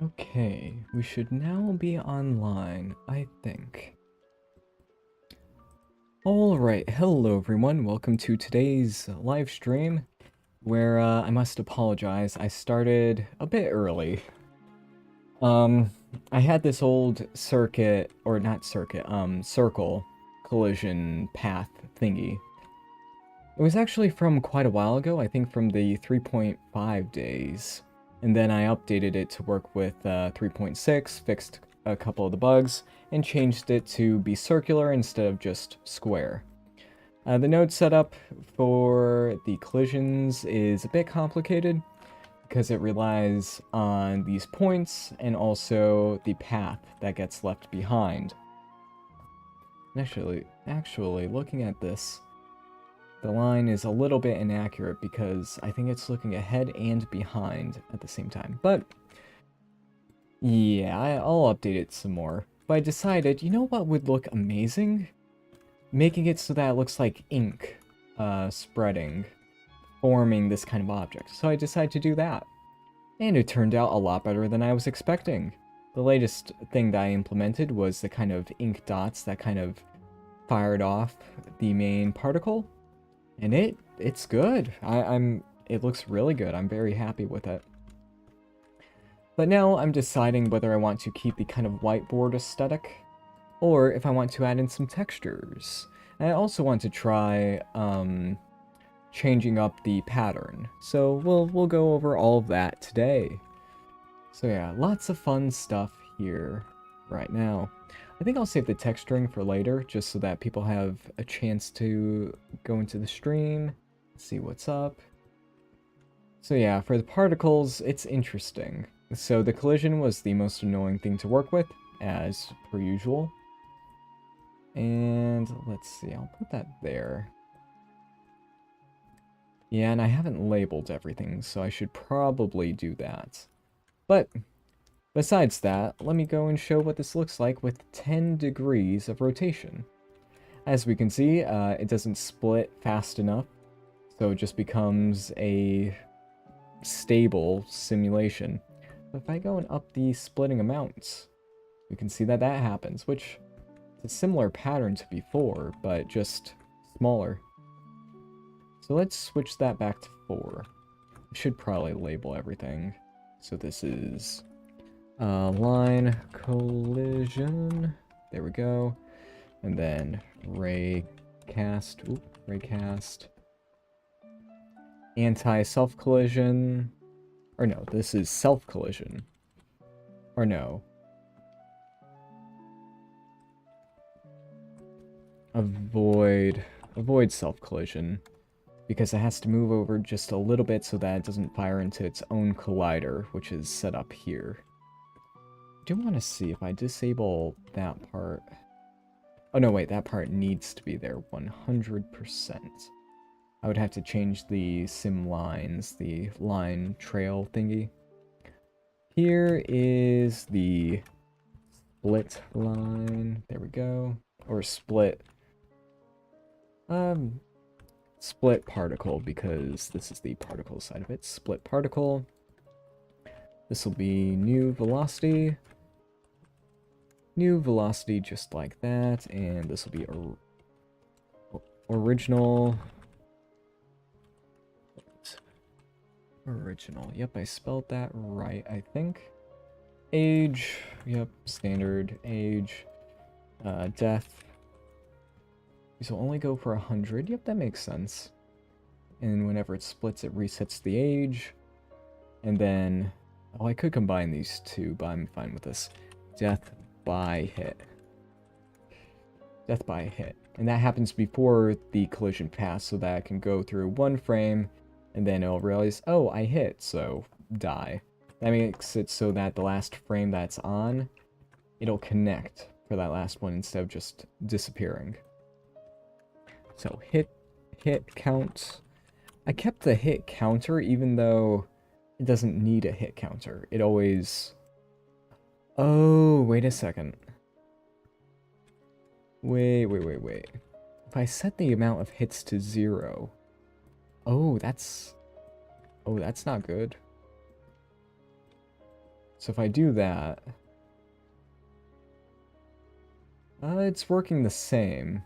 Okay, we should now be online, I think. Alright, hello everyone, welcome to today's live stream, where I must apologize, I started a bit early. Um, I had this old circuit, or not circuit, circle collision path thingy. It was actually from quite a while ago, I think from the 3.5 days. And then I updated it to work with 3.6, fixed a couple of the bugs, and changed it to be circular instead of just square. The node setup for the collisions is a bit complicated because it relies on these points and also the path that gets left behind. Actually, looking at this, the line is a little bit inaccurate because I think it's looking ahead and behind at the same time. But yeah, I'll update it some more. But I decided, you know what would look amazing? Making it so that it looks like ink spreading, forming this kind of object. So I decided to do that. And it turned out a lot better than I was expecting. The latest thing that I implemented was the kind of ink dots that kind of fired off the main particle. And it's good. It looks really good. I'm very happy with it. But now I'm deciding whether I want to keep the kind of whiteboard aesthetic or if I want to add in some textures. And I also want to try changing up the pattern. So we'll go over all of that today. So yeah, lots of fun stuff here right now. I think I'll save the texturing for later, just so that people have a chance to go into the stream, see what's up. So yeah, for the particles, it's interesting. So the collision was the most annoying thing to work with, as per usual. And let's see, I'll put that there. Yeah, and I haven't labeled everything, so I should probably do that. But besides that, let me go and show what this looks like with 10 degrees of rotation. As we can see, it doesn't split fast enough, so it just becomes a stable simulation. But if I go and up the splitting amounts, we can see that that happens, which is a similar pattern to before, but just smaller. So let's switch that back to 4. I should probably label everything. So this is line collision. There we go. And then raycast. Raycast. Anti-self collision. Or no, this is self collision. Or no. Avoid self collision. Because it has to move over just a little bit so that it doesn't fire into its own collider, which is set up here. I do want to see if I disable that part. Oh no, wait, that part needs to be there 100%. I would have to change the sim lines, the line trail thingy. Here is the split line. There we go. Or split. Split particle, because this is the particle side of it. Split particle. This will be new velocity. New velocity just like that. And this will be original. Original. Yep, I spelled that right, I think. Age. Yep, standard age. Death. These will only go for 100. Yep, that makes sense. And whenever it splits, it resets the age. And then... Oh, I could combine these two, but I'm fine with this. Death by hit. Death by hit. And that happens before the collision pass, so that I can go through one frame, and then it'll realize, oh, I hit, so die. That makes it so that the last frame that's on, it'll connect for that last one instead of just disappearing. So hit count. I kept the hit counter even though it doesn't need a hit counter. It always... Oh, wait a second. Wait. If I set the amount of hits to 0... Oh, that's not good. So if I do that, it's working the same.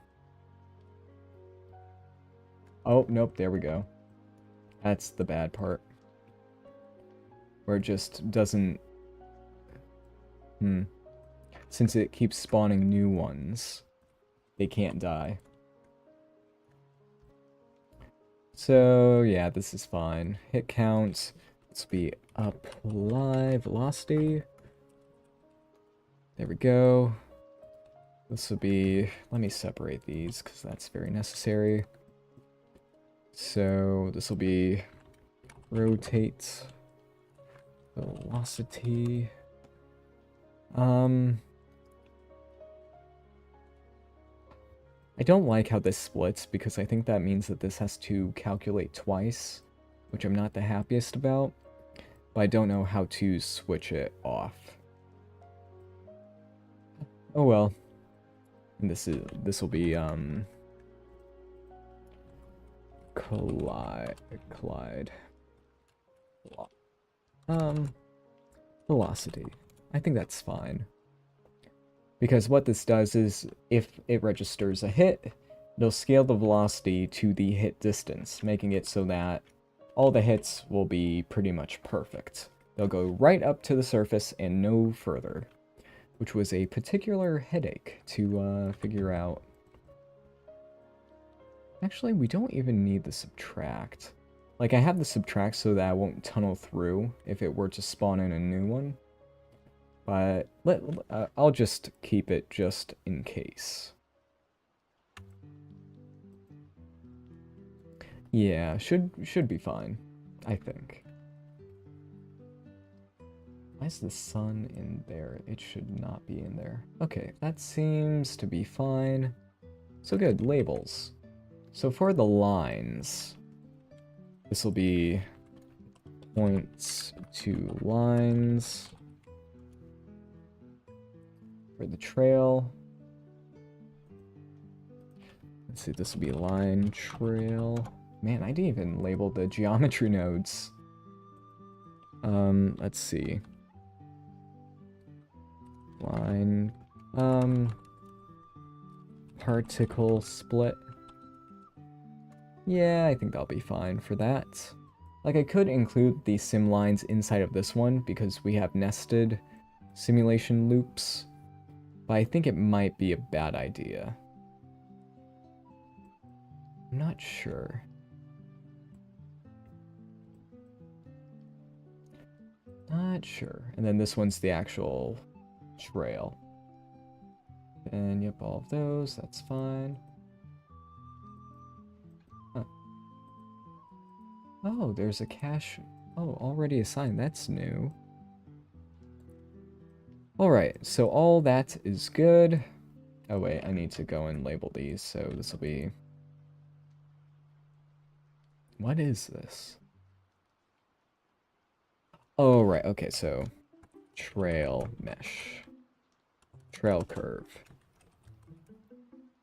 Oh, nope, there we go. That's the bad part. Where it just doesn't... Since it keeps spawning new ones, they can't die. So, yeah, this is fine. Hit count. Let's be apply velocity. There we go. This will be... Let me separate these, because that's very necessary. So, this will be rotate velocity. I don't like how this splits, because I think that means that this has to calculate twice, which I'm not the happiest about, but I don't know how to switch it off. Oh well. And this will be collide velocity. I think that's fine. Because what this does is, if it registers a hit, it'll scale the velocity to the hit distance, making it so that all the hits will be pretty much perfect. They'll go right up to the surface and no further, which was a particular headache to figure out. Actually, we don't even need the subtract. Like, I have the subtract so that I won't tunnel through if it were to spawn in a new one. But I'll just keep it just in case. Yeah, should be fine, I think. Why is the sun in there? It should not be in there. Okay, that seems to be fine. So good, labels. So for the lines, this will be points to lines. For the trail, let's see, this will be line trail. Man, I didn't even label the geometry nodes. Let's see. Line, particle split. Yeah, I think that'll be fine for that. Like, I could include the sim lines inside of this one because we have nested simulation loops. But I think it might be a bad idea. I'm not sure. Not sure. And then this one's the actual trail. And yep, all of those, that's fine. Huh. Oh, there's a cache. Oh, already assigned. That's new. Alright, so all that is good. Oh wait, I need to go and label these, so this will be... What is this? Oh, right, okay, so... Trail mesh. Trail curve.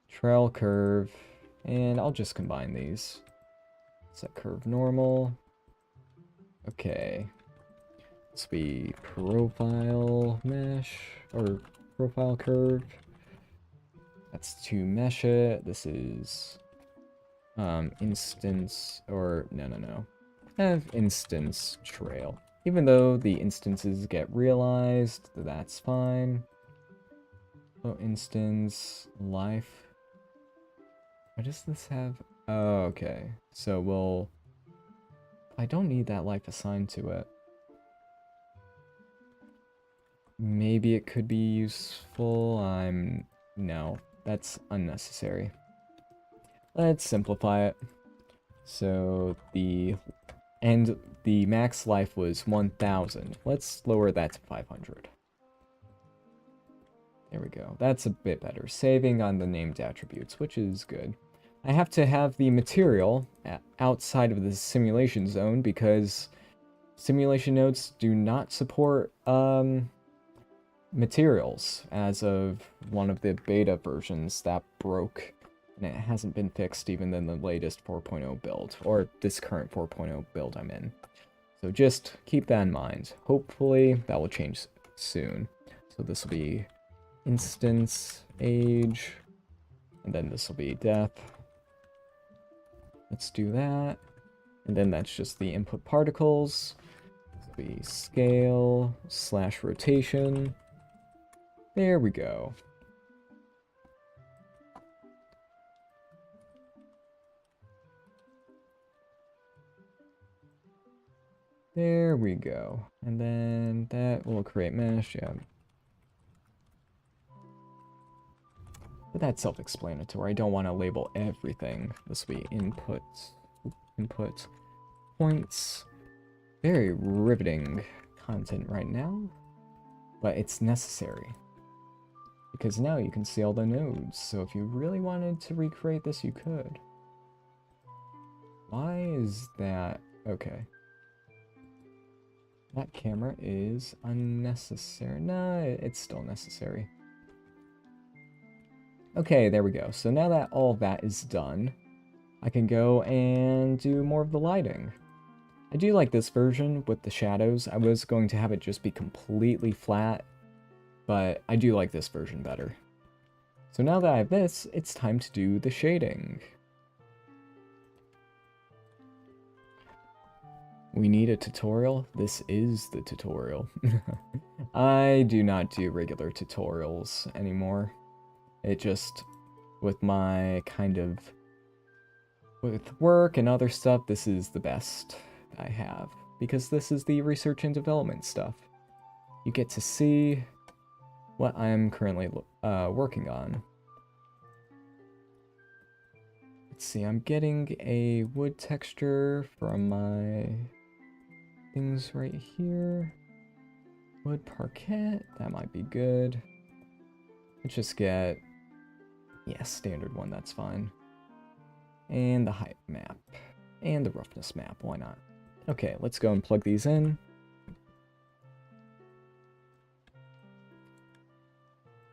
Trail curve. And I'll just combine these. Set curve normal. Okay. This will be profile mesh, or profile curve. That's to mesh it. This is instance, or no. Instance trail. Even though the instances get realized, that's fine. So instance life. What does this have? Oh, okay. So I don't need that life assigned to it. Maybe it could be useful. No, that's unnecessary. Let's simplify it. So the max life was 1000. Let's lower that to 500. There we go. That's a bit better. Saving on the named attributes, which is good. I have to have the material outside of the simulation zone because simulation nodes do not support materials as of one of the beta versions that broke, and it hasn't been fixed even in the latest 4.0 build, or this current 4.0 build I'm in. So just keep that in mind. Hopefully that will change soon. So this will be instance age, and then this will be depth. Let's do that. And then that's just the input particles. This will be scale / rotation. There we go. There we go. And then that will create mesh, yeah. But that's self-explanatory. I don't want to label everything. This will be input points. Very riveting content right now, but it's necessary. Because now you can see all the nodes, so if you really wanted to recreate this, you could. Why is that? Okay. That camera is unnecessary. Nah, it's still necessary. Okay, there we go. So now that all of that is done, I can go and do more of the lighting. I do like this version with the shadows. I was going to have it just be completely flat, but I do like this version better. So now that I have this, it's time to do the shading. We need a tutorial? This is the tutorial. I do not do regular tutorials anymore. It just, with my kind of, with work and other stuff, this is the best I have. Because this is the research and development stuff. You get to see what I'm currently working on. Let's see, I'm getting a wood texture from my things right here. Wood parquet, that might be good. Let's just get, yeah, standard one, that's fine. And the height map. And the roughness map, why not? Okay, let's go and plug these in.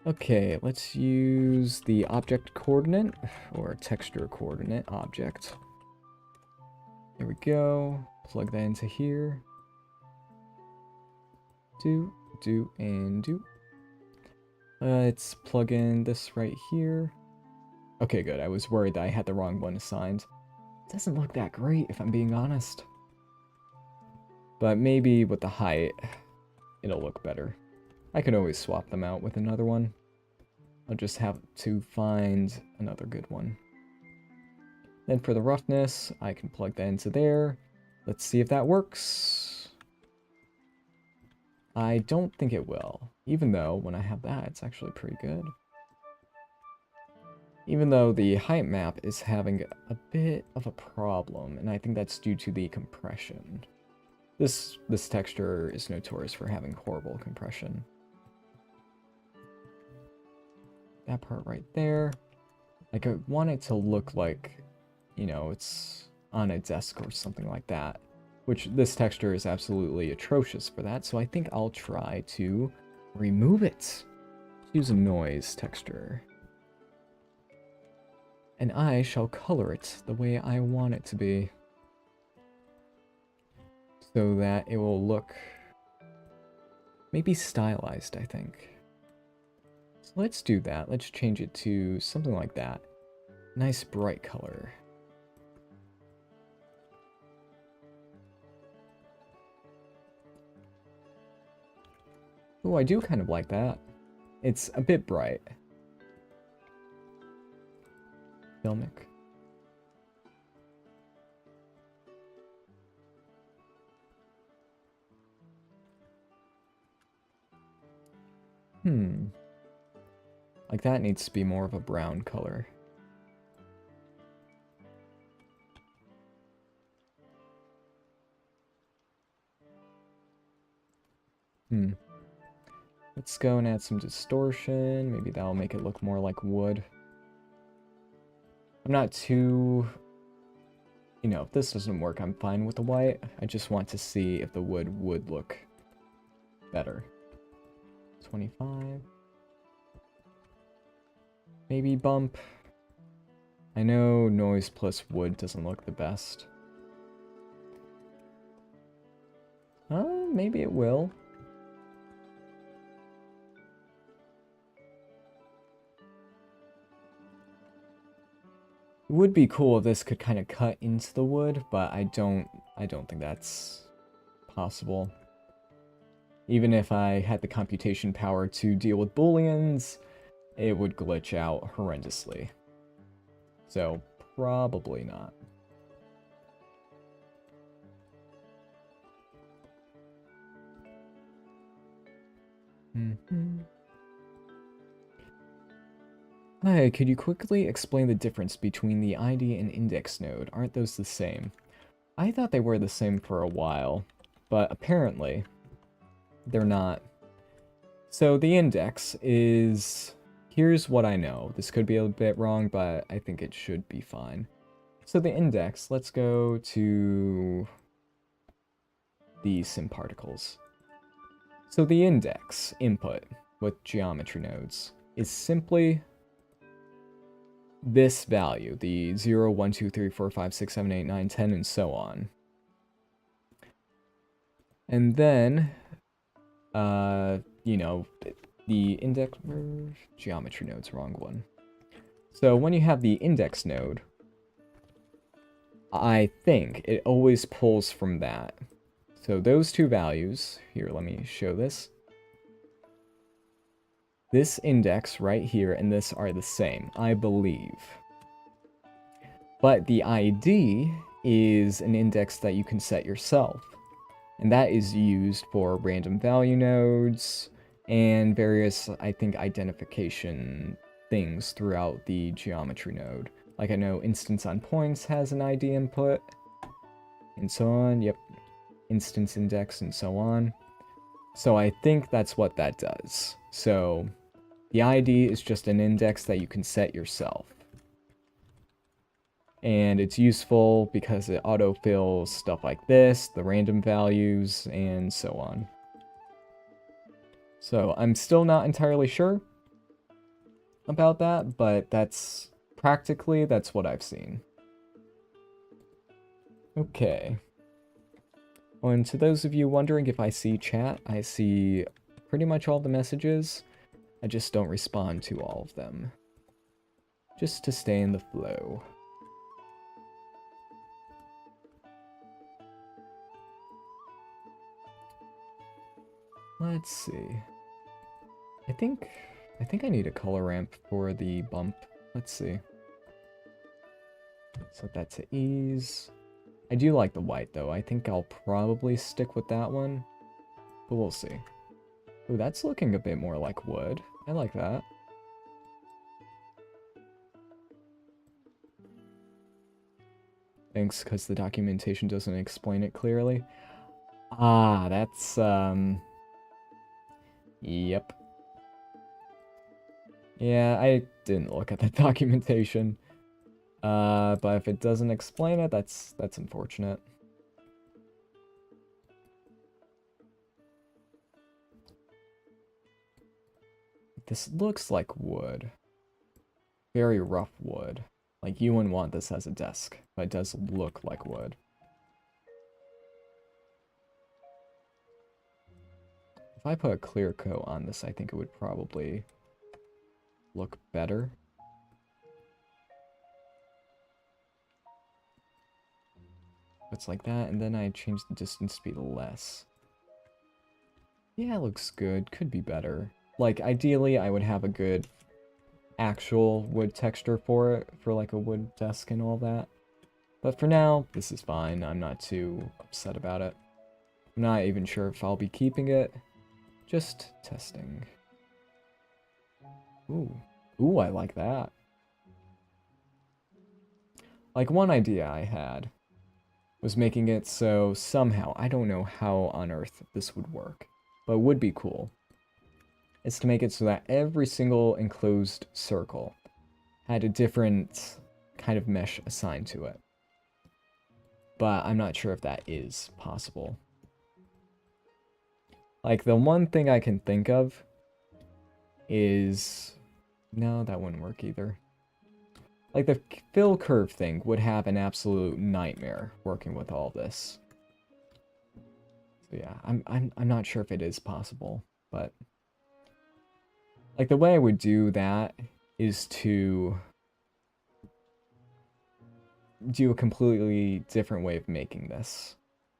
Okay, let's use the object coordinate, or texture coordinate object. There we go. Plug that into here. Do, and do. Let's plug in this right here. Okay, good. I was worried that I had the wrong one assigned. It doesn't look that great, if I'm being honest. But maybe with the height, it'll look better. I can always swap them out with another one. I'll just have to find another good one. Then for the roughness, I can plug that into there. Let's see if that works. I don't think it will, even though when I have that, it's actually pretty good. Even though the height map is having a bit of a problem, and I think that's due to the compression. This texture is notorious for having horrible compression. That part right there. Like, I want it to look like, you know, it's on a desk or something like that. Which, this texture is absolutely atrocious for that, so I think I'll try to remove it. Use a noise texture. And I shall color it the way I want it to be. So that it will look maybe stylized, I think. So let's do that. Let's change it to something like that. Nice bright color. Oh, I do kind of like that. It's a bit bright. Filmic. Like that needs to be more of a brown color. Let's go and add some distortion. Maybe that'll make it look more like wood. I'm not too... You know, if this doesn't work, I'm fine with the white. I just want to see if the wood would look better. 25. Maybe bump. I know noise plus wood doesn't look the best. Maybe it will. It would be cool if this could kind of cut into the wood, but I don't think that's possible. Even if I had the computation power to deal with booleans, it would glitch out horrendously. So, probably not. Hi, could you quickly explain the difference between the ID and index node? Aren't those the same? I thought they were the same for a while, but apparently they're not. So the index is... Here's what I know. This could be a bit wrong, but I think it should be fine. So the index, let's go to the sim particles. So the index input with geometry nodes is simply this value, the 0, 1, 2, 3, 4, 5, 6, 7, 8, 9, 10, and so on. And then, you know, the index, geometry node's wrong one. So when you have the index node, I think it always pulls from that. So those two values, here, let me show this. This index right here and this are the same, I believe. But the ID is an index that you can set yourself. And that is used for random value nodes and various, I think, identification things throughout the geometry node. Like I know instance on points has an ID input, and so on, yep. Instance index and so on. So I think that's what that does. So the ID is just an index that you can set yourself. And it's useful because it autofills stuff like this, the random values, and so on. So I'm still not entirely sure about that, but that's practically, that's what I've seen. Okay. And to those of you wondering if I see chat, I see pretty much all the messages. I just don't respond to all of them. Just to stay in the flow. Let's see. I think I need a color ramp for the bump. Let's see. Set that to ease. I do like the white though. I think I'll probably stick with that one. But we'll see. Ooh, that's looking a bit more like wood. I like that. Thanks, because the documentation doesn't explain it clearly. Ah, that's, yep. Yeah, I didn't look at the documentation. But if it doesn't explain it, that's unfortunate. This looks like wood. Very rough wood. Like, you wouldn't want this as a desk, but it does look like wood. If I put a clear coat on this, I think it would probably look better. It's like that, and then I change the distance speed to less. Yeah, it looks good. Could be better. Like, ideally, I would have a good actual wood texture for it, for like a wood desk and all that. But for now, this is fine. I'm not too upset about it. I'm not even sure if I'll be keeping it. Just testing. Ooh. Ooh, I like that. Like, one idea I had was making it so somehow, I don't know how on earth this would work, but would be cool, is to make it so that every single enclosed circle had a different kind of mesh assigned to it. But I'm not sure if that is possible. Like, the one thing I can think of is... No, that wouldn't work either. Like, the fill curve thing would have an absolute nightmare working with all this. So yeah, I'm not sure if it is possible, but... Like, the way I would do that is to... do a completely different way of making this.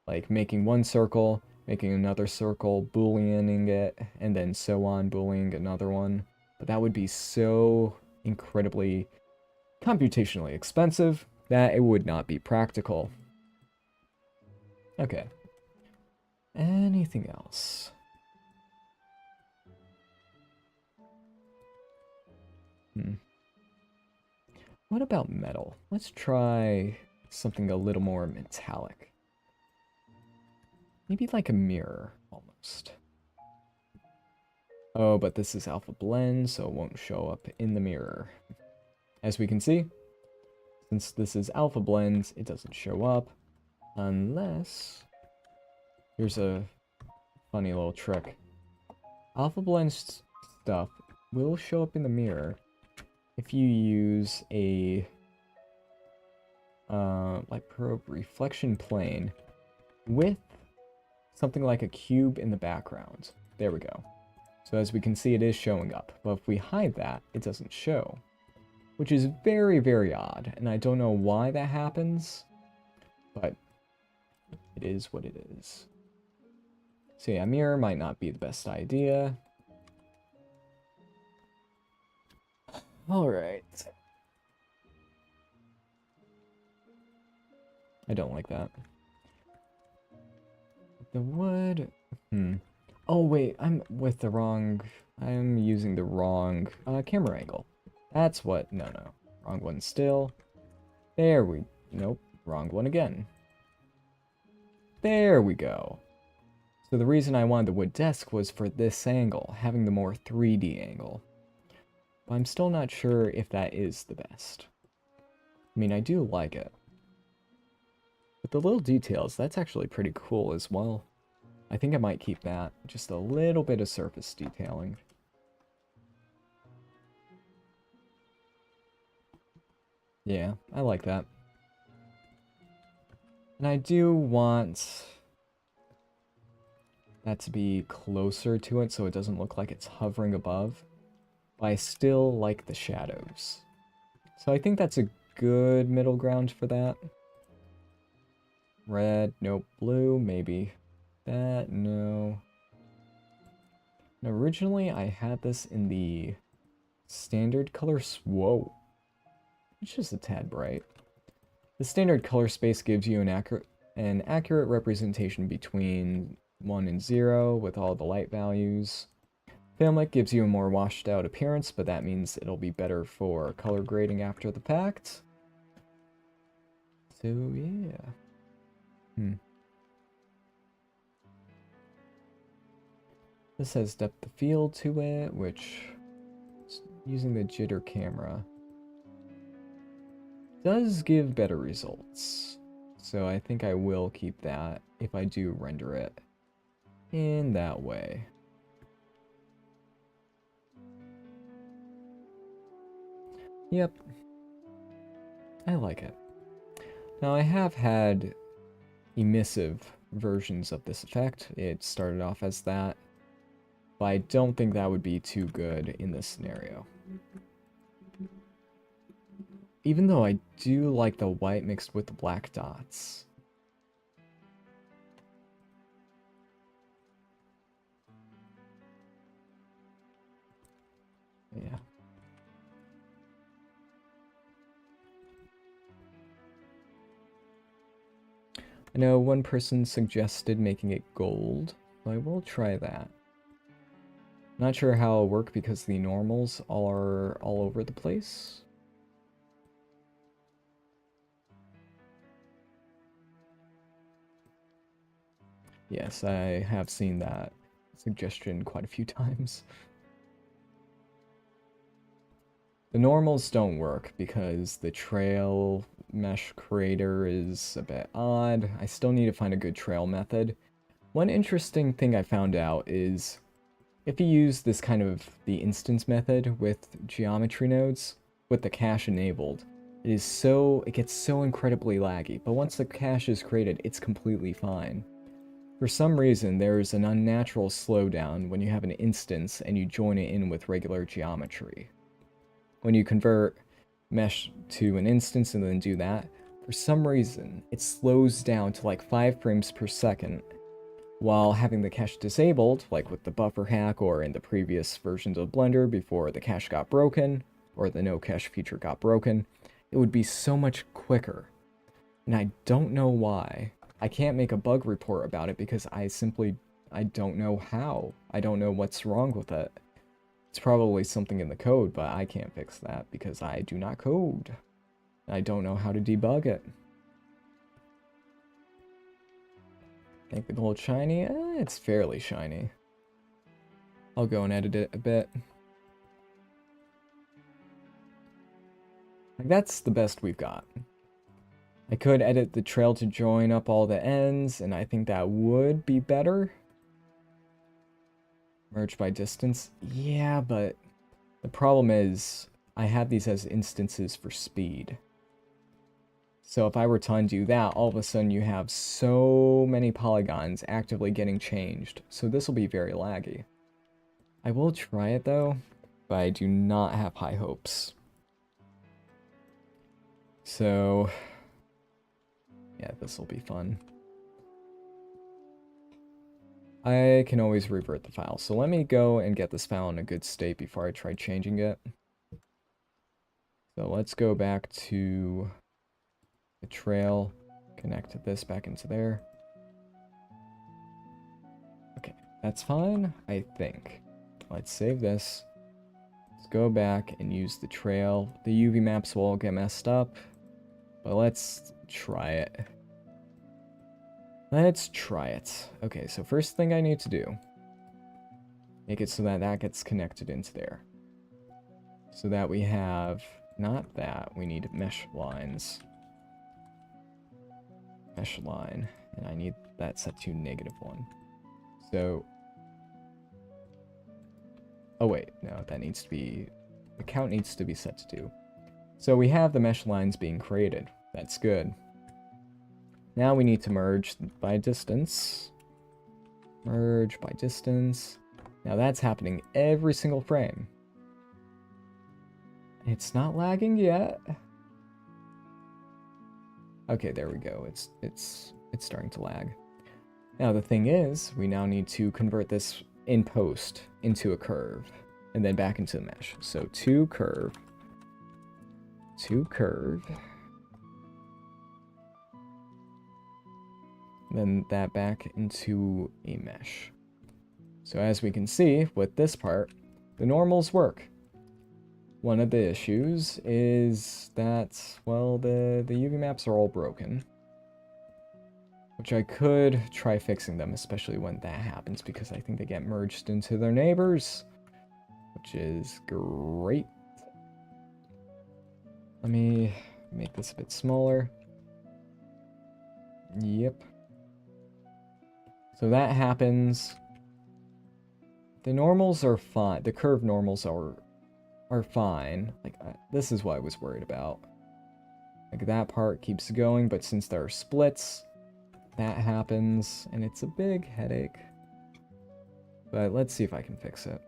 Like making one circle, making another circle, booleaning it, and then so on, booleaning another one. But that would be so incredibly computationally expensive that it would not be practical. Okay. Anything else? What about metal? Let's try something a little more metallic. Maybe like a mirror, almost. Oh, but this is alpha blend, so it won't show up in the mirror. As we can see, since this is alpha blend, it doesn't show up. Unless... Here's a funny little trick. Alpha blend stuff will show up in the mirror if you use a like probe reflection plane with something like a cube in the background. There we go. So as we can see, it is showing up. But if we hide that, it doesn't show. Which is very, very odd. And I don't know why that happens. But it is what it is. So yeah, mirror might not be the best idea. Alright. I don't like that. The wood... Oh wait, I'm using the wrong camera angle. That's what... No. Wrong one still. There we... Nope. Wrong one again. There we go. So the reason I wanted the wood desk was for this angle, having the more 3D angle. But I'm still not sure if that is the best. I mean, I do like it. But the little details, that's actually pretty cool as well. I think I might keep that. Just a little bit of surface detailing. Yeah, I like that. And I do want that to be closer to it so it doesn't look like it's hovering above. But I still like the shadows. So I think that's a good middle ground for that. Red, nope. Blue, maybe. That, no. Now, originally, I had this in the standard color... Whoa. It's just a tad bright. The standard color space gives you an accurate representation between 1 and 0 with all the light values. Filmic gives you a more washed out appearance, but that means it'll be better for color grading after the fact. So, yeah. This has depth of field to it, which, using the jitter camera, does give better results. So I think I will keep that if I do render it in that way. Yep. I like it. Now I have had emissive versions of this effect. It started off as that. But I don't think that would be too good in this scenario. Even though I do like the white mixed with the black dots. Yeah. I know one person suggested making it gold, so I will try that. Not sure how it'll work because the normals are all over the place. Yes, I have seen that suggestion quite a few times. The normals don't work because the trail mesh creator is a bit odd. I still need to find a good trail method. One interesting thing I found out is if you use this kind of the instance method with geometry nodes, with the cache enabled, it gets so incredibly laggy. But once the cache is created, it's completely fine. For some reason, there's an unnatural slowdown when you have an instance and you join it in with regular geometry. When you convert mesh to an instance and then do that, for some reason, it slows down to like 5 frames per second, while having the cache disabled, like with the buffer hack or in the previous versions of Blender before the cache got broken, or the no cache feature got broken, it would be so much quicker. And I don't know why. I can't make a bug report about it because I don't know how. I don't know what's wrong with it. It's probably something in the code, but I can't fix that because I do not code. I don't know how to debug it. Make the gold shiny? It's fairly shiny. I'll go and edit it a bit. Like, that's the best we've got. I could edit the trail to join up all the ends, and I think that would be better. Merge by distance? Yeah, but the problem is I have these as instances for speed. So if I were to undo that, all of a sudden you have so many polygons actively getting changed. So this will be very laggy. I will try it though, but I do not have high hopes. So yeah, this will be fun. I can always revert the file. So let me go and get this file in a good state before I try changing it. So let's go back to the trail, connect this back into there. Okay, that's fine, I think. Let's save this. Let's go back and use the trail. The UV maps will all get messed up, but let's try it. Let's try it. Okay, so first thing I need to do, make it so that that gets connected into there. So that we have, not that, we need mesh lines. Mesh line, and I need that set to -1. So, oh wait, no, that needs to be, the count needs to be set to 2. So we have the mesh lines being created. That's good. Now we need to merge by distance. Merge by distance. Now that's happening every single frame. It's not lagging yet. Okay, there we go. It's starting to lag. Now the thing is, we now need to convert this in post into a curve, and then back into the mesh. So to curve, then that back into a mesh. So as we can see with this part, the normals work. One of the issues is that, well, the UV maps are all broken. Which I could try fixing them, especially when that happens, because I think they get merged into their neighbors. Which is great. Let me make this a bit smaller. Yep. So that happens. The normals are fine. The curve normals are fine. Like, this is what I was worried about. Like, that part keeps going, but since there are splits, that happens, and it's a big headache. But let's see if I can fix it.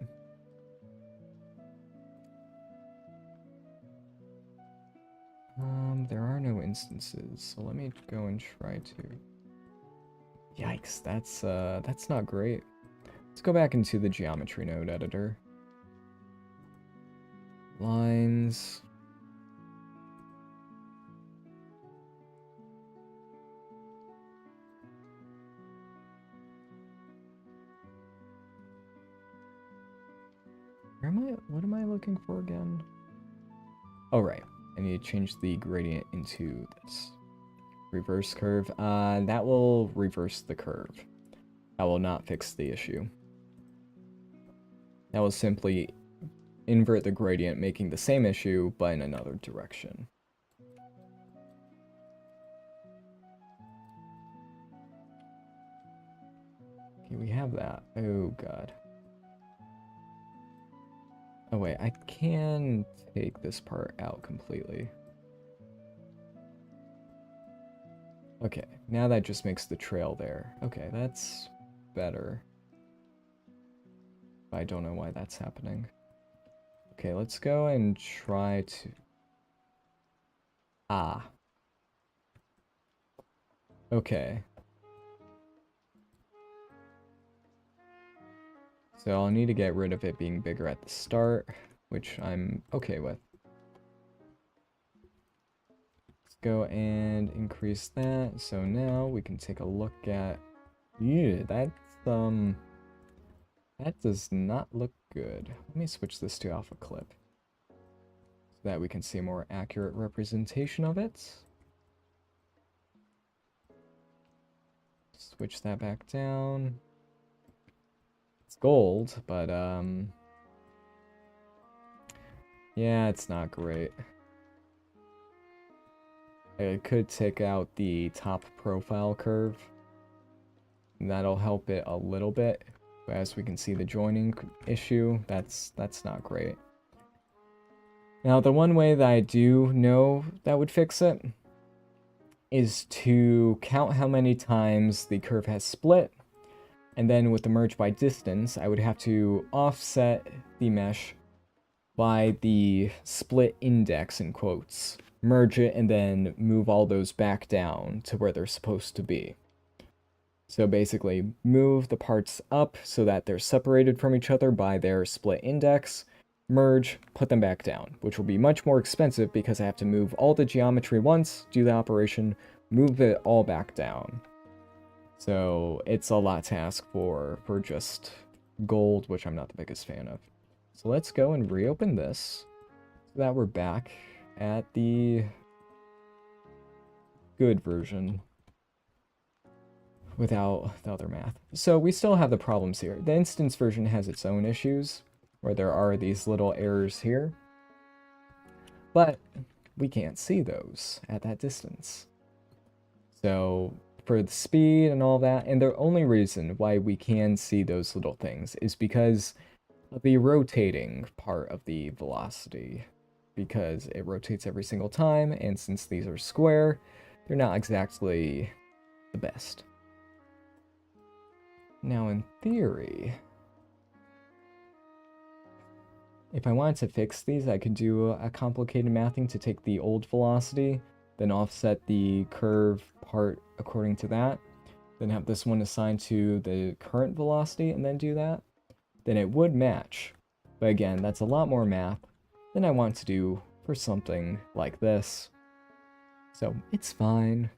There are no instances, so let me go and try to... Yikes, that's not great. Let's go back into the geometry node editor. Lines. What am I looking for again? Oh, right. I need to change the gradient into this. Reverse curve. That will reverse the curve. That will not fix the issue. That will simply invert the gradient, making the same issue, but in another direction. Okay, we have that. Oh, God. Oh, wait, I can take this part out completely. Okay, now that just makes the trail there. Okay, that's better. I don't know why that's happening. Okay, let's go and try to... Ah. Okay. So I'll need to get rid of it being bigger at the start, which I'm okay with. Let's go and increase that. So now we can take a look at... Yeah, that does not look good. Let me switch this to alpha clip so that we can see a more accurate representation of it. Switch that back down. It's gold, but yeah, it's not great. I could take out the top profile curve. And that'll help it a little bit. But as we can see, the joining issue, that's not great. Now, the one way that I do know that would fix it is to count how many times the curve has split. And then with the merge by distance, I would have to offset the mesh by the split index in quotes. Merge it and then move all those back down to where they're supposed to be. So basically, move the parts up so that they're separated from each other by their split index, merge, put them back down, which will be much more expensive because I have to move all the geometry once, do the operation, move it all back down. So it's a lot to ask for just gold, which I'm not the biggest fan of. So let's go and reopen this so that we're back at the good version without the other math. So we still have the problems here. The instance version has its own issues where there are these little errors here, but we can't see those at that distance. So for the speed and all that, and the only reason why we can see those little things is because of the rotating part of the velocity, because it rotates every single time, and since these are square, they're not exactly the best. Now in theory, if I wanted to fix these, I could do a complicated mathing to take the old velocity, then offset the curve part according to that, then have this one assigned to the current velocity, and then do that. Then it would match. But again, that's a lot more math than I want to do for something like this. So it's fine.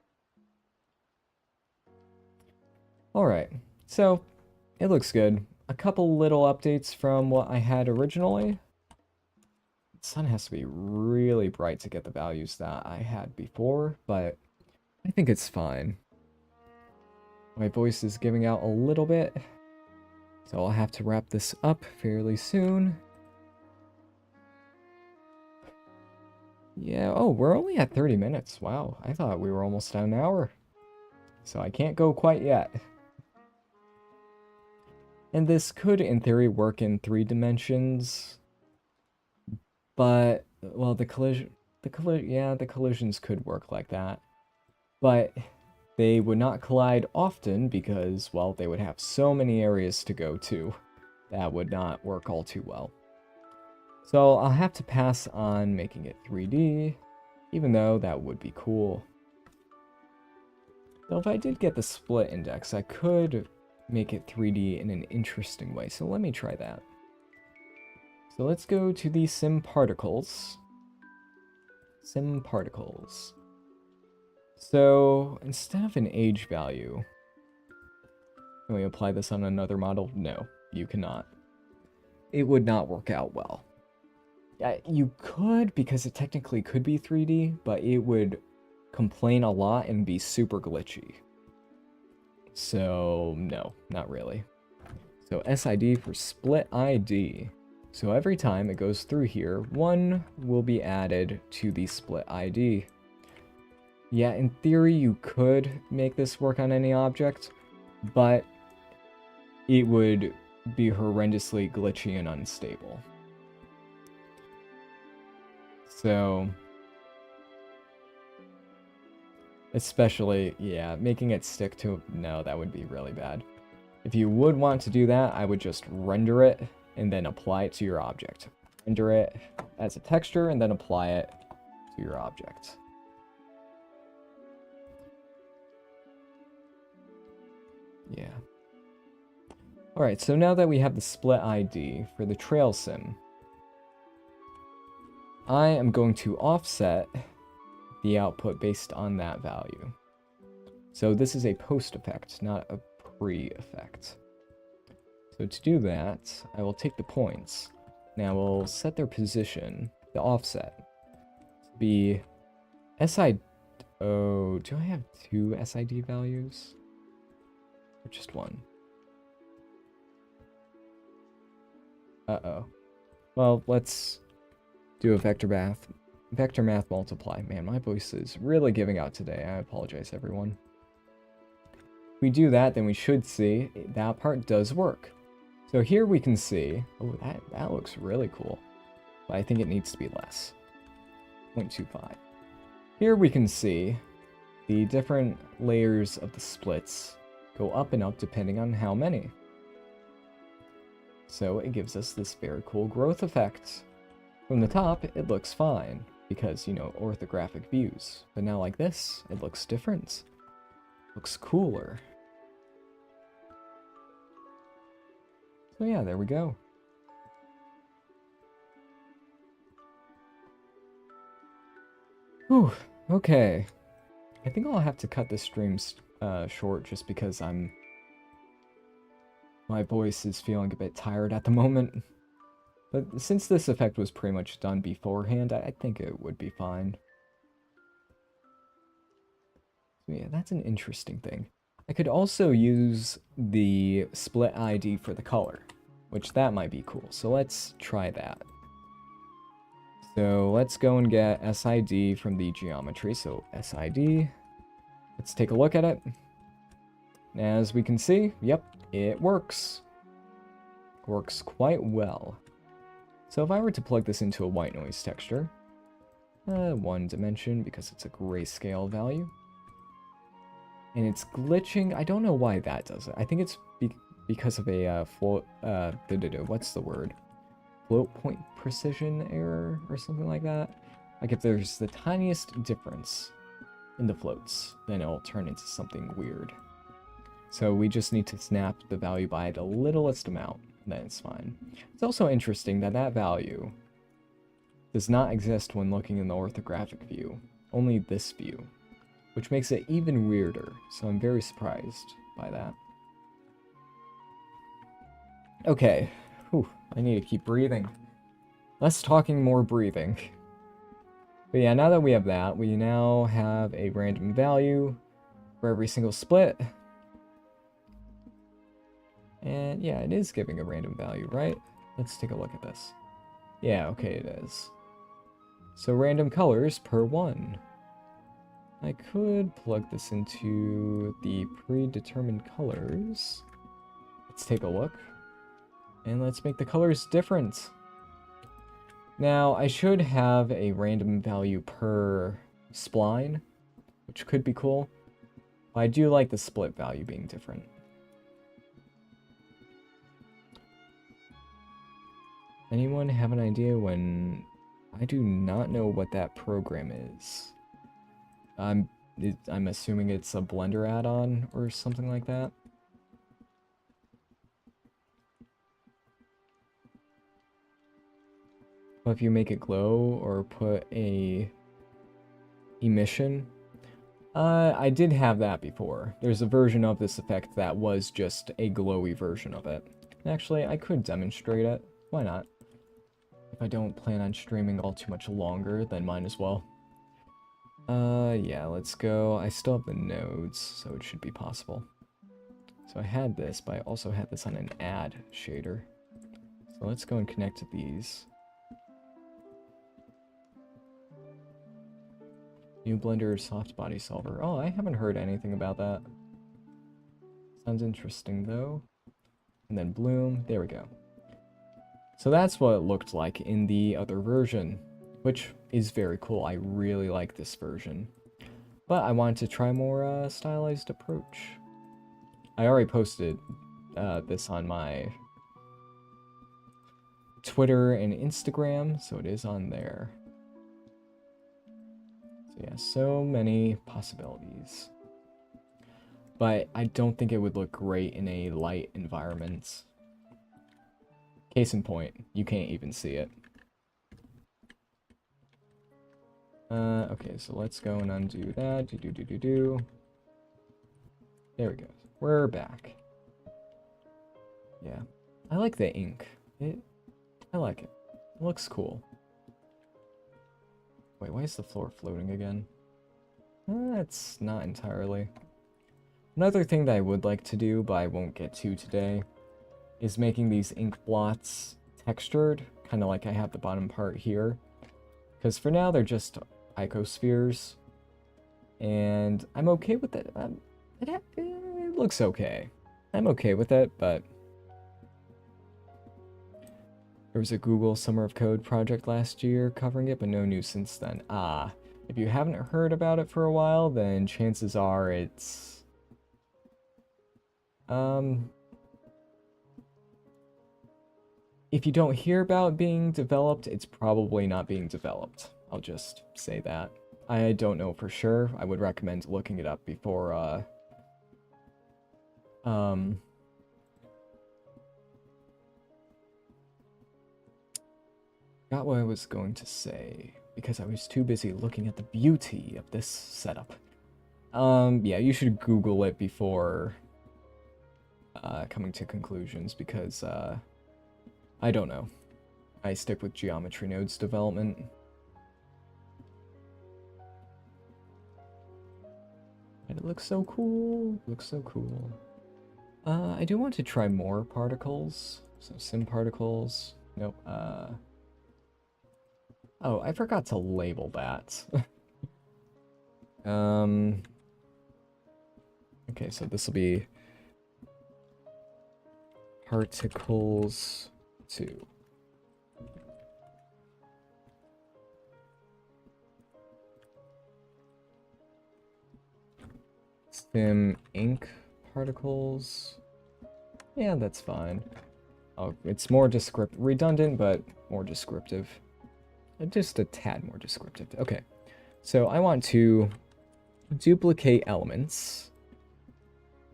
Alright, so it looks good. A couple little updates from what I had originally. The sun has to be really bright to get the values that I had before, but I think it's fine. My voice is giving out a little bit, so I'll have to wrap this up fairly soon. Yeah, oh, we're only at 30 minutes. Wow, I thought we were almost at an hour. So I can't go quite yet. And this could, in theory, work in 3 dimensions. But, well, the collisions could work like that. But they would not collide often because, well, they would have so many areas to go to. That would not work all too well. So I'll have to pass on making it 3D, even though that would be cool. Though if I did get the split index, I could make it 3D in an interesting way. So let me try that. So let's go to the sim particles. Sim particles. So instead of an age value, can we apply this on another model? No, you cannot. It would not work out well. You could, because it technically could be 3D, but it would complain a lot and be super glitchy. So, no, not really. So SID for split ID. So every time it goes through here, 1 will be added to the split ID. Yeah, in theory, you could make this work on any object, but it would be horrendously glitchy and unstable. So, especially, yeah, making it stick to, no, that would be really bad. If you would want to do that, I would just render it and then apply it to your object. Render it as a texture and then apply it to your object. Yeah. Alright, so now that we have the split ID for the trail sim, I am going to offset the output based on that value. So this is a post effect, not a pre-effect. So to do that, I will take the points. Now we'll set their position, the offset, to be SI... Oh, do I have two SID values? Or just one? Uh-oh. Well, let's do a vector math multiply. Man, my voice is really giving out today. I apologize, everyone. If we do that, then we should see that part does work. So here we can see... Oh, that looks really cool. But I think it needs to be less. 0.25. Here we can see the different layers of the splits go up and up depending on how many. So it gives us this very cool growth effect. From the top, it looks fine, because, you know, orthographic views. But now like this, it looks different. Looks cooler. So yeah, there we go. Whew, okay. I think I'll have to cut the streams short just because my voice is feeling a bit tired at the moment. But since this effect was pretty much done beforehand, I think it would be fine. So yeah, that's an interesting thing. I could also use the split ID for the color, which that might be cool. So let's try that. So let's go and get SID from the geometry. So SID, let's take a look at it. As we can see, yep, it works. Works quite well. So if I were to plug this into a white noise texture, one dimension because it's a grayscale value, and it's glitching. I don't know why that does it. I think it's because of a float, what's the word? Float point precision error or something like that. Like if there's the tiniest difference in the floats, then it'll turn into something weird. So we just need to snap the value by the littlest amount, and then it's fine. It's also interesting that that value does not exist when looking in the orthographic view, only this view, which makes it even weirder, so I'm very surprised by that. Okay, whew, I need to keep breathing. Less talking, more breathing. But yeah, now that we have that, we now have a random value for every single split. And yeah, it is giving a random value, right? Let's take a look at this. Yeah, okay, it is. So random colors per one. I could plug this into the predetermined colors. Let's take a look. And let's make the colors different. Now, I should have a random value per spline, which could be cool. But I do like the split value being different. Anyone have an idea when... I do not know what that program is. I'm assuming it's a Blender add-on or something like that. But if you make it glow or put a emission, I did have that before. There's a version of this effect that was just a glowy version of it. Actually, I could demonstrate it. Why not? If I don't plan on streaming all too much longer, then might as well. Yeah, let's go. I still have the nodes, so it should be possible. So I had this, but I also had this on an add shader. So let's go and connect to these. New Blender soft body solver. Oh, I haven't heard anything about that. Sounds interesting, though. And then Bloom. There we go. So that's what it looked like in the other version, which is very cool. I really like this version. But I wanted to try a more stylized approach. I already posted this on my Twitter and Instagram, so it is on there. So yeah, so many possibilities. but I don't think it would look great in a light environment. Case in point, you can't even see it. Okay, so let's go and undo that. Do. There we go. We're back. Yeah. I like the ink. I like it. It looks cool. Wait, why is the floor floating again? That's not entirely. Another thing that I would like to do, but I won't get to today, is making these ink blots textured, kind of like I have the bottom part here. Because for now, they're just icospheres. And I'm okay with it. It looks okay. I'm okay with it, but... There was a Google Summer of Code project last year covering it, but no news since then. Ah, if you haven't heard about it for a while, then chances are it's... If you don't hear about it being developed, it's probably not being developed. I'll just say that. I don't know for sure. I would recommend looking it up before, Forgot what I was going to say, because I was too busy looking at the beauty of this setup. Yeah, you should Google it before coming to conclusions, because I don't know. I stick with geometry nodes development. And it looks so cool. Looks so cool. I do want to try more particles. So sim particles. Nope. Oh, I forgot to label that. Okay, so this will be particles 2. Sim ink particles. Yeah, that's fine. Oh, it's more redundant, but more descriptive. Just a tad more descriptive. Okay, so I want to duplicate elements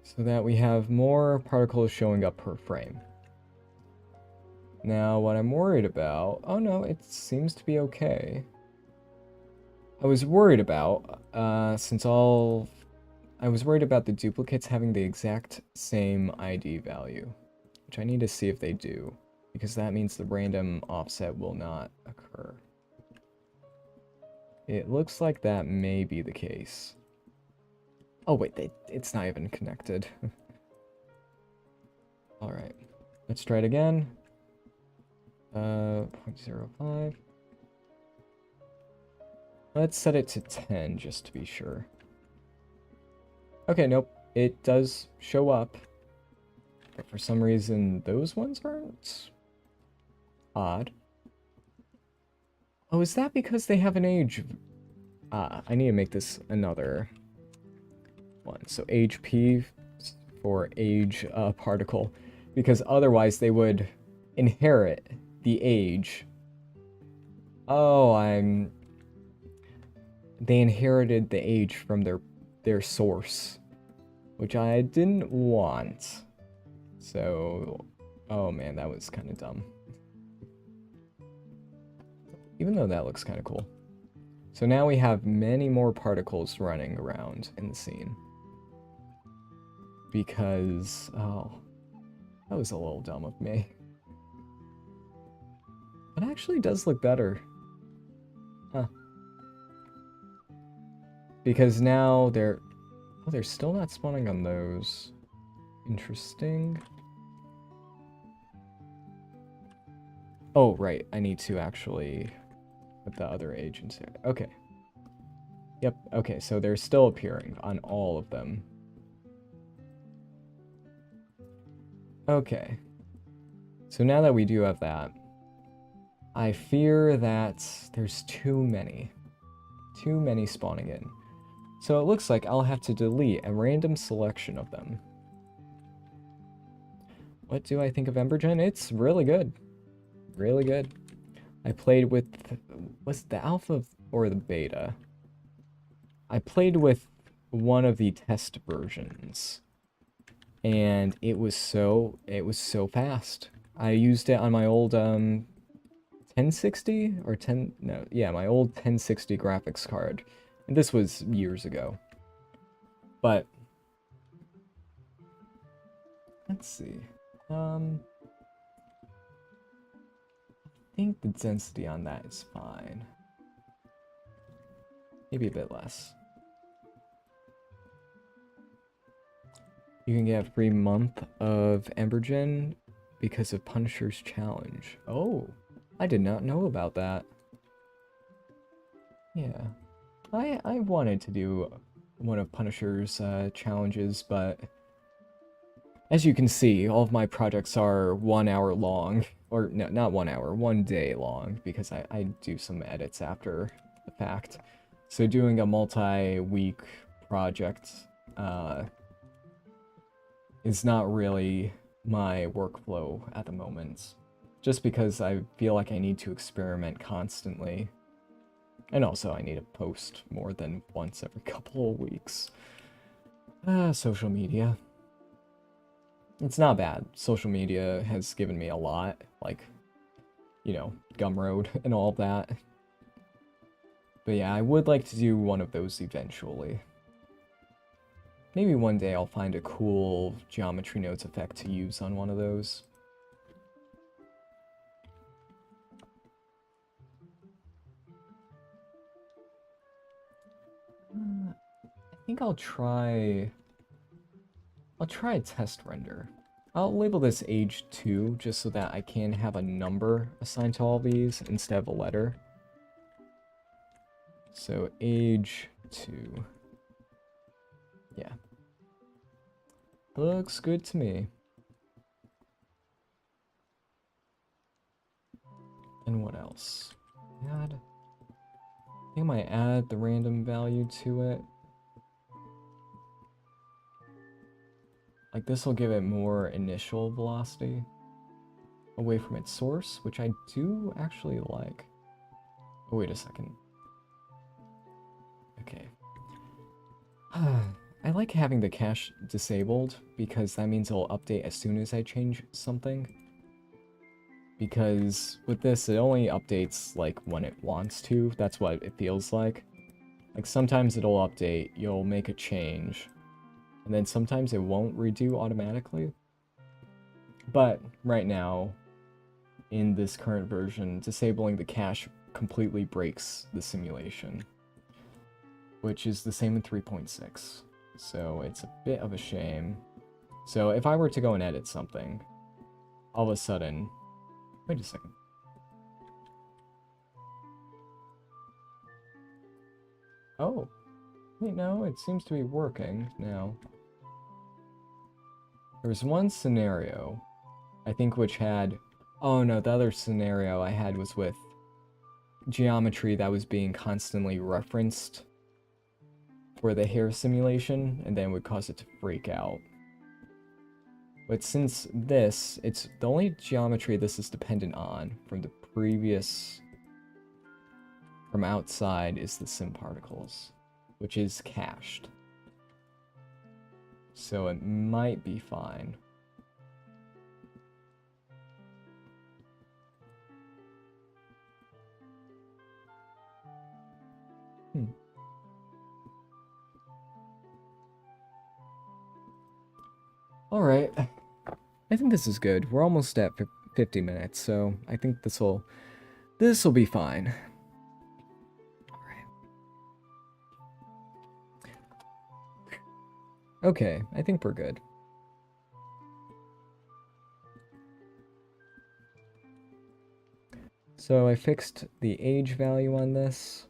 so that we have more particles showing up per frame. Now, what I'm worried about... Oh no, it seems to be okay. I was worried about, I was worried about the duplicates having the exact same ID value, which I need to see if they do, because that means the random offset will not occur. It looks like that may be the case. Oh wait, it's not even connected. Alright, let's try it again. 0.05. Let's set it to 10 just to be sure. Okay, nope, it does show up. But for some reason, those ones aren't. Odd. Oh, is that because they have an age? Ah, I need to make this another one. So age P for age particle, because otherwise they would inherit the age. Oh, they inherited the age from their source, which I didn't want. So, oh man, that was kind of dumb. Even though that looks kind of cool. So now we have many more particles running around in the scene. Because, oh, that was a little dumb of me. It actually does look better. Huh. Because now they're still not spawning on those. Interesting. Oh, right, I need to actually put the other agents here. Okay. Yep, okay, so they're still appearing on all of them. Okay. So now that we do have that, I fear that there's too many spawning in. So it looks like I'll have to delete a random selection of them. What do I think of Embergen? It's really good. Really good. I played with... Was it the alpha or the beta? I played with one of the test versions, and it was so fast. I used it on my old 1060 or 10 no yeah my old 1060 graphics card, and this was years ago. But let's see. I think the density on that is fine. Maybe a bit less. You can get a free month of Embergen because of Punisher's challenge. Oh, I did not know about that. Yeah, I wanted to do one of Punisher's challenges, but as you can see, all of my projects are 1 hour long. Or, no, not 1 hour, 1 day long, because I do some edits after the fact. So doing a multi-week project is not really my workflow at the moment. Just because I feel like I need to experiment constantly. And also, I need to post more than once every couple of weeks. Social media. It's not bad. Social media has given me a lot, like, you know, Gumroad and all of that. But yeah, I would like to do one of those eventually. Maybe one day I'll find a cool geometry nodes effect to use on one of those. I think I'll try a test render. I'll label this age 2 just so that I can have a number assigned to all these instead of a letter. So age 2. Yeah. Looks good to me. And what else? Add. I think I might add the random value to it. Like, this will give it more initial velocity away from its source, which I do actually like. Oh, wait a second. Okay. I like having the cache disabled because that means it'll update as soon as I change something. Because with this, it only updates like when it wants to. That's what it feels like. Like sometimes it'll update, you'll make a change, and then sometimes it won't redo automatically. But right now, in this current version, disabling the cache completely breaks the simulation, which is the same in 3.6. So it's a bit of a shame. So if I were to go and edit something, all of a sudden... Wait a second. Oh. Wait, no, it seems to be working now. There was one scenario, I think, which had... Oh no, the other scenario I had was with geometry that was being constantly referenced for the hair simulation, and then would cause it to freak out. But since this, it's the only geometry this is dependent on from the previous... from outside is the sim particles, which is cached. So it might be fine. Alright. I think this is good. We're almost at 50 minutes, so I think this'll be fine. Alright. Okay, I think we're good. So I fixed the age value on this.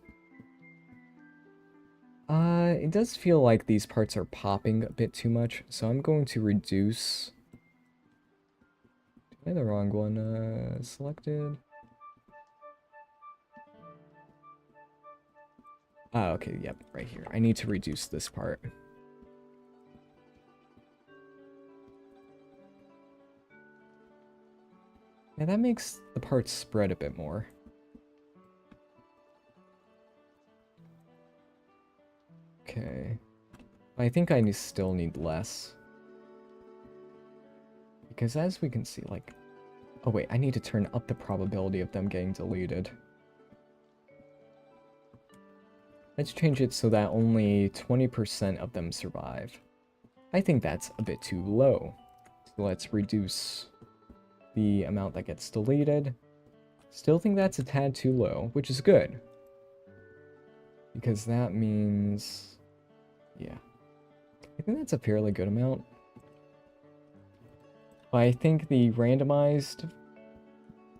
It does feel like these parts are popping a bit too much, so I'm going to reduce... Did I have the wrong one selected? Ah, okay, yep, right here. I need to reduce this part. Yeah, that makes the parts spread a bit more. Okay. I think I still need less. Because as we can see, like... Oh wait, I need to turn up the probability of them getting deleted. Let's change it so that only 20% of them survive. I think that's a bit too low. So let's reduce the amount that gets deleted. Still think that's a tad too low, which is good. Because that means... yeah. I think that's a fairly good amount. But I think the randomized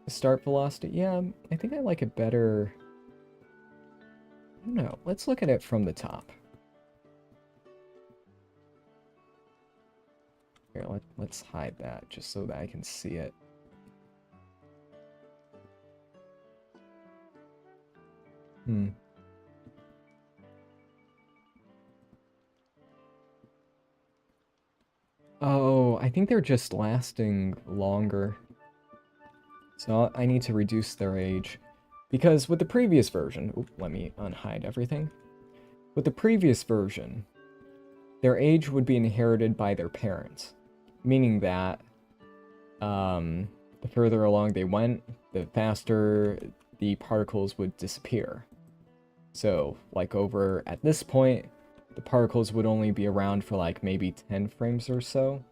start velocity... yeah, I think I like it better... I don't know. Let's look at it from the top. Here, let's hide that just so that I can see it. Oh, I think they're just lasting longer. So I need to reduce their age. Because with the previous version... oop, let me unhide everything. With the previous version, their age would be inherited by their parents. Meaning that the further along they went, the faster the particles would disappear. So, like over at this point, the particles would only be around for like maybe 10 frames or so.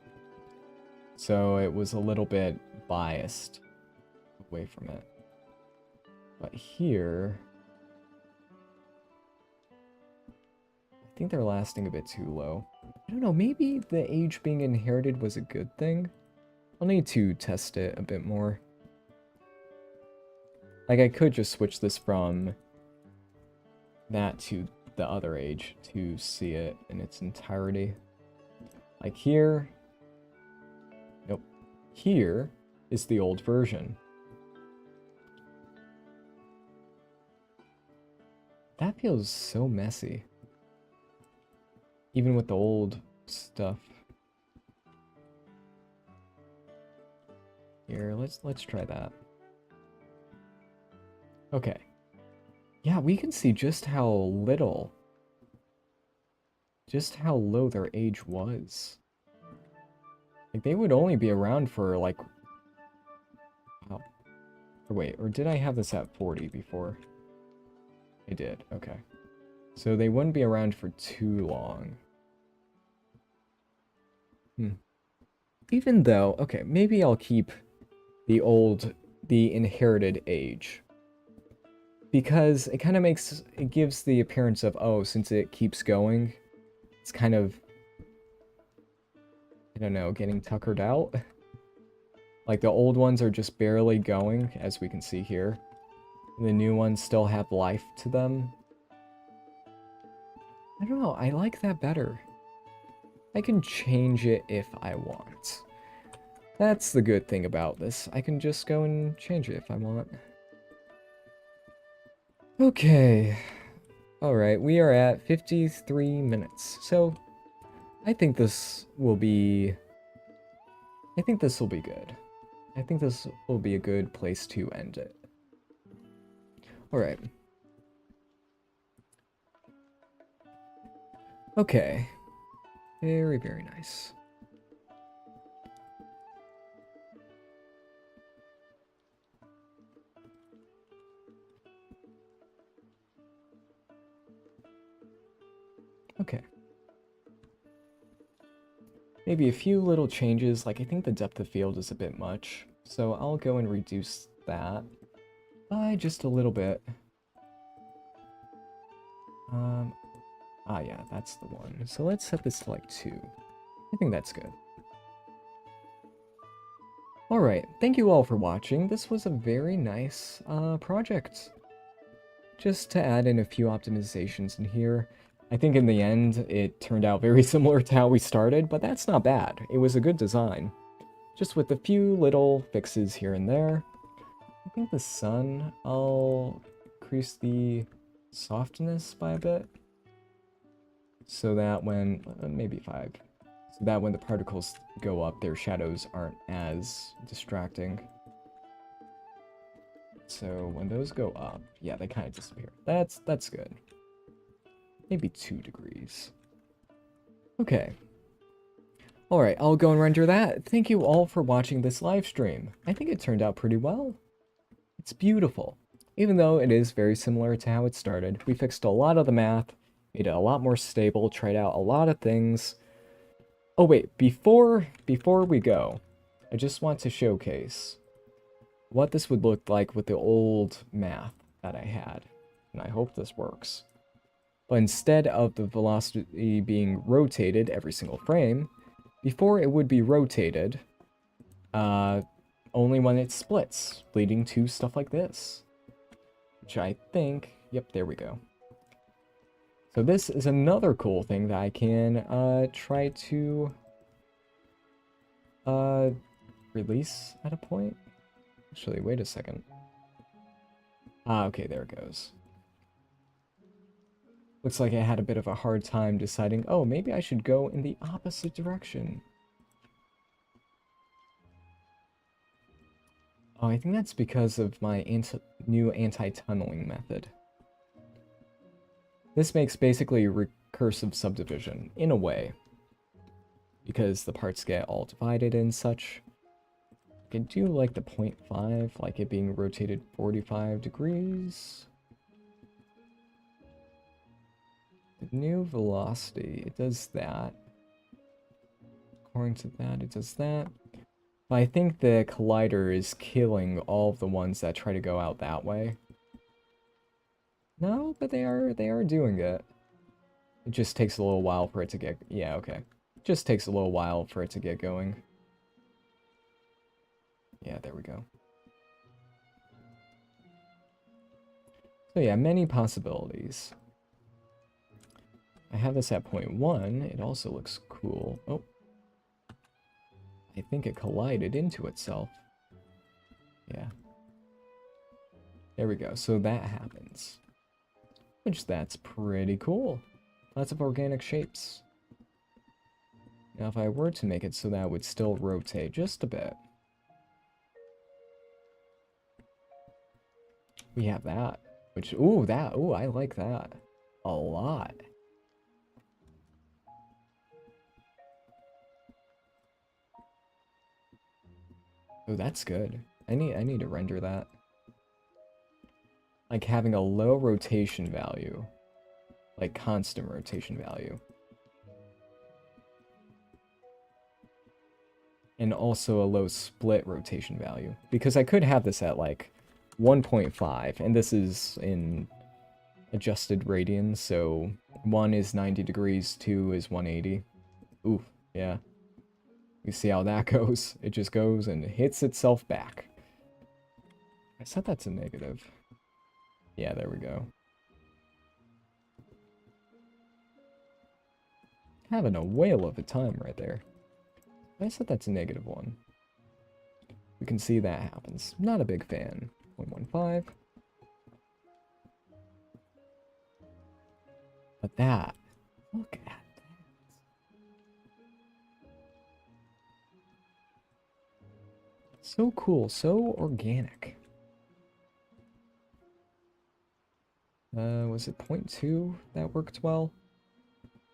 So it was a little bit biased away from it. But here... I think they're lasting a bit too low. I don't know, maybe the age being inherited was a good thing? I'll need to test it a bit more. Like, I could just switch this from that to the other age to see it in its entirety. Like here... nope. Here is the old version. That feels so messy. Even with the old stuff. Here, let's try that. Okay. Yeah, we can see just how little, just how low their age was. Like, they would only be around for, like... oh. Or wait, or did I have this at 40 before? I did, okay. So they wouldn't be around for too long. Even though, okay, maybe I'll keep the inherited age. Because it kind of it gives the appearance of, oh, since it keeps going, it's kind of, I don't know, getting tuckered out. Like, the old ones are just barely going, as we can see here. And the new ones still have life to them. I don't know, I like that better. I can change it if I want. That's the good thing about this. I can just go and change it if I want. Okay. Alright, we are at 53 minutes. So, I think this will be... I think this will be good. I think this will be a good place to end it. Alright. Okay. Very, very nice. Okay. Maybe a few little changes, like I think the depth of field is a bit much, so I'll go and reduce that by just a little bit. Yeah, that's the one. So let's set this to like 2. I think that's good. Alright, thank you all for watching. This was a very nice project. Just to add in a few optimizations in here. I think in the end, it turned out very similar to how we started, but that's not bad. It was a good design. Just with a few little fixes here and there. I think the sun, I'll increase the softness by a bit. So that when, maybe 5. So that when the particles go up, their shadows aren't as distracting. So when those go up, yeah, they kind of disappear. That's good. Maybe 2 degrees. Okay. Alright, I'll go and render that. Thank you all for watching this live stream. I think it turned out pretty well. It's beautiful. Even though it is very similar to how it started, we fixed a lot of the math, made it a lot more stable, tried out a lot of things. Oh wait, before we go, I just want to showcase what this would look like with the old math that I had. And I hope this works. But instead of the velocity being rotated every single frame, before it would be rotated, only when it splits, leading to stuff like this. Which I think, yep, there we go. So this is another cool thing that I can try to release at a point. Actually, wait a second. Okay, there it goes. Looks like I had a bit of a hard time deciding, oh, maybe I should go in the opposite direction. Oh, I think that's because of my new anti-tunneling method. This makes basically recursive subdivision, in a way. Because the parts get all divided and such. I do like the 0.5, like it being rotated 45 degrees. The new velocity, it does that. According to that, it does that. But I think the collider is killing all of the ones that try to go out that way. No, but they are doing it. It just takes a little while for it to get... Yeah, okay. It just takes a little while for it to get going. Yeah, there we go. So yeah, many possibilities. I have this at 0.1. It also looks cool. Oh. I think it collided into itself. Yeah. There we go. So that happens. Which, that's pretty cool. Lots of organic shapes. Now, if I were to make it so that it would still rotate just a bit. We have that. Which, ooh, I like that. A lot. Oh, that's good. I need to render that. Like having a low rotation value. Like constant rotation value. And also a low split rotation value. Because I could have this at like 1.5, and this is in adjusted radians, so 1 is 90 degrees, 2 is 180. Ooh, yeah. You see how that goes. It just goes and hits itself back. I set that to negative. Yeah, there we go. Having a whale of a time right there. I set that to -1. We can see that happens. Not a big fan. 0.15. But that, look at that. So cool, so organic. Was it 0.2 that worked well?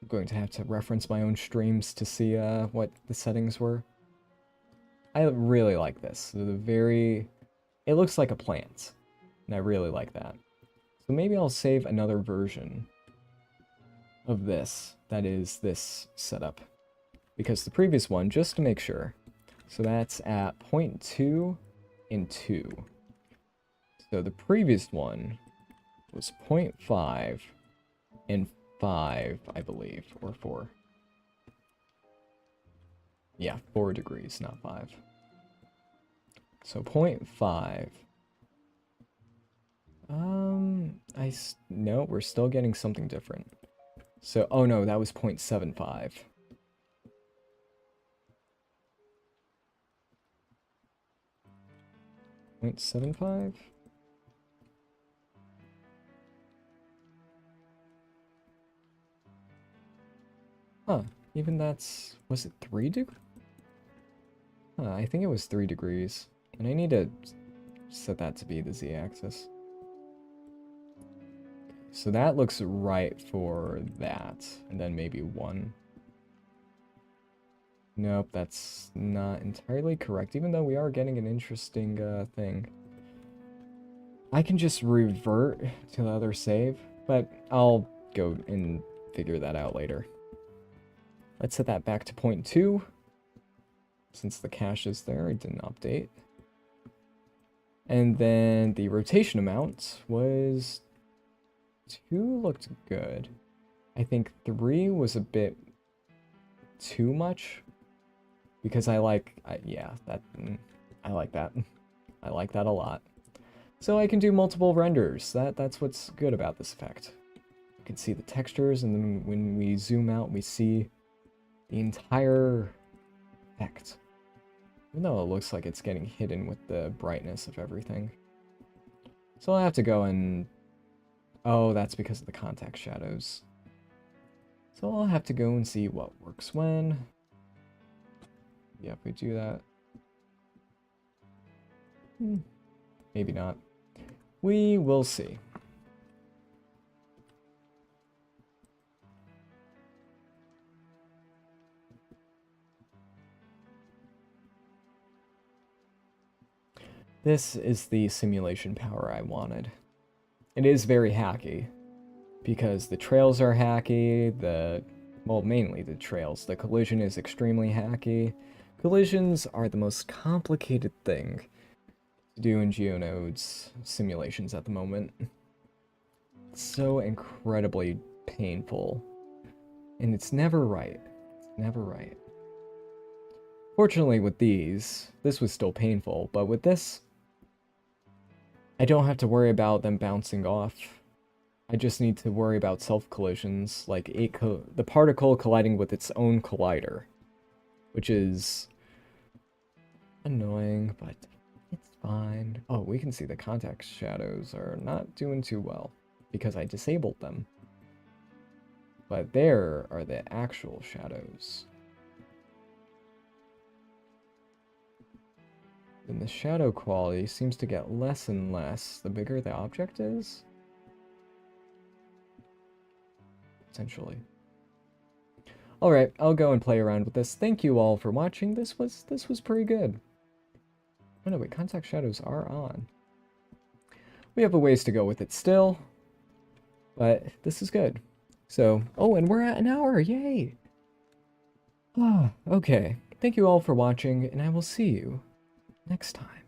I'm going to have to reference my own streams to see what the settings were. I really like this. It looks like a plant, and I really like that. So maybe I'll save another version of this, that is this setup. Because the previous one, just to make sure, so that's at 0.2 and 2. So the previous one was 0.5 and 5, I believe, or 4. Yeah, 4 degrees, not 5. So 0.5. No, we're still getting something different. So, oh no, that was 0.75. 0.75? Huh, even that's... Was it 3 degrees? Huh, I think it was 3 degrees. And I need to set that to be the z-axis. So that looks right for that. And then maybe 1. Nope, that's not entirely correct, even though we are getting an interesting thing. I can just revert to the other save, but I'll go and figure that out later. Let's set that back to 0.2. Since the cache is there, it didn't update. And then the rotation amount was 2 looked good. I think 3 was a bit too much because I like that. I like that. I like that a lot. So I can do multiple renders. That's what's good about this effect. You can see the textures, and then when we zoom out, we see the entire effect. Even though it looks like it's getting hidden with the brightness of everything. So I'll have to go and... Oh, that's because of the context shadows. So I'll have to go and see what works when. Yep, we do that. Maybe not. We will see. This is the simulation power I wanted. It is very hacky, because the trails are hacky, well, mainly the trails. The collision is extremely hacky. Collisions are the most complicated thing to do in GeoNode's simulations at the moment. It's so incredibly painful. And it's never right. It's never right. Fortunately with these, this was still painful, but with this, I don't have to worry about them bouncing off. I just need to worry about self-collisions, like the particle colliding with its own collider. Which is annoying, but it's fine. Oh, we can see the context shadows are not doing too well, because I disabled them. But there are the actual shadows. And the shadow quality seems to get less and less the bigger the object is. Potentially. Alright, I'll go and play around with this. Thank you all for watching. This was pretty good. Oh no, wait, context shadows are on. We have a ways to go with it still, but this is good. So, oh, and we're at an hour, yay! Ah, okay. Thank you all for watching, and I will see you next time.